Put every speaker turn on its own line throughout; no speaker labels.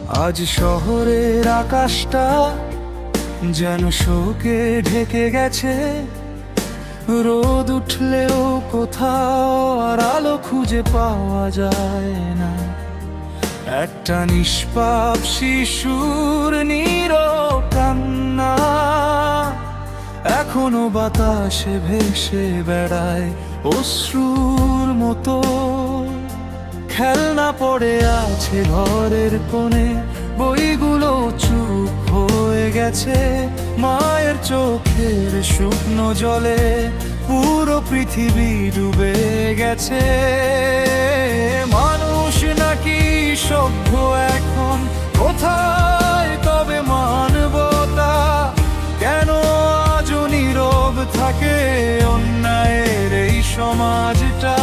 আজ শহরের আকাশটা যেন শোকে ঢেকে গেছে। রোদ উঠলেও কোথাও আর আলো খুঁজে পাওয়া যায় না। একটা নিষ্পাপ শিশুর নীরব কান্না এখনো বাতাসে ভেসে বেড়ায় অশ্রুর মতো। খেলনা পড়ে আছে ঘরের কোণে, বইগুলো চুপ হয়ে গেছে। মায়ের চোখের শুকনো জলে পুরো পৃথিবী ডুবে গেছে। মানুষ নাকি সভ্য এখন, কোথায় তবে মানবতা? কেন আজও নীরব থাকে অন্যায়ের এই সমাজটা?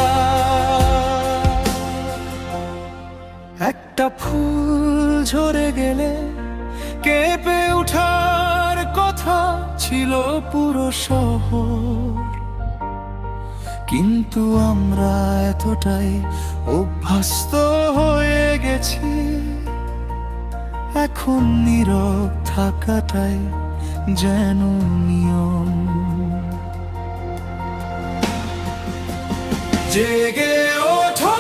একটা ফুল ঝরে গেলে কেঁপে ওঠার কথা ছিল পুরো শহর, কিন্তু আমরা এতটাই অভ্যস্ত হয়ে গেছি, এখন নীরব থাকাটাই যেন নিয়ম। জেগে ওঠো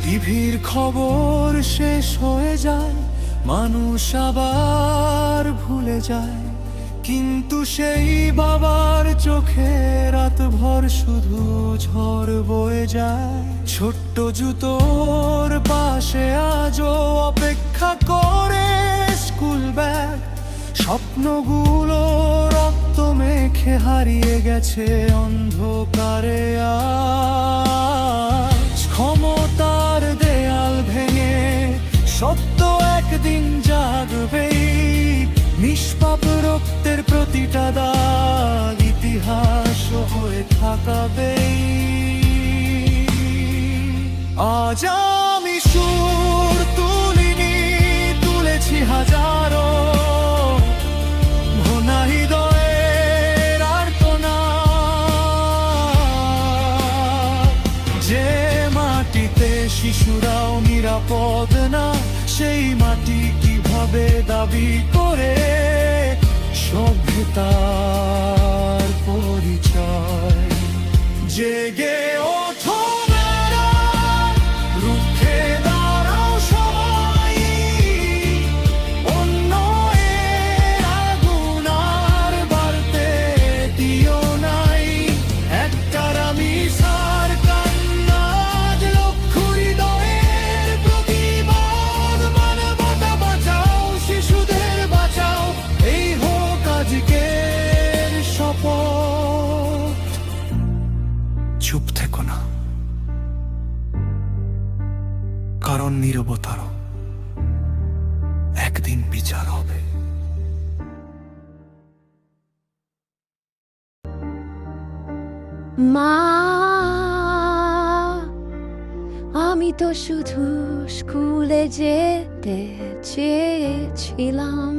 টিভির খবর শেষ হয়ে যায়, মানুষ আবার ভুলে যায়, কিন্তু সেই বাবার চোখে রাতভর শুধু ঝড় বয়ে যায়। ছোট্ট জুতোর পাশে আজও অপেক্ষা করে স্কুল ব্যাগ, স্বপ্নগুলো রক্ত মেখে হারিয়ে গেছে অন্ধকারে। আজ ক্ষমতার দেয়াল ভেঙে সত্য একদিন জাগবেই, নিষ্পাপ রক্তের প্রতিটা দাগ ইতিহাস হয়ে থাকবেই। আজ আমি সুর তুলিনি, তুলেছি হাজারো ভোনা হৃদয়ের আর্তনাদ। যে মাটিতে শিশুরাও নিরাপদ না, সেই মাটি কিভাবে দাবি করে সভ্যতার পরিচয়? জেগে ওঠো মেয়েরা, রুখে দাঁড়াও সবাই, অন্যায়ের আগুন আর বাড়তে দিও নাই। একটারা মিশার কান্না, লক্ষ হৃদয়ের প্রতিবাদ। মানবতা বাঁচাও, শিশুদের বাঁচাও, এই হোক আজকের শপথ। চুপ থেকো না, কারণ নীরবতারও একদিন বিচার হবে।
মা, আমি তো শুধু স্কুলে যেতে চেয়েছিলাম,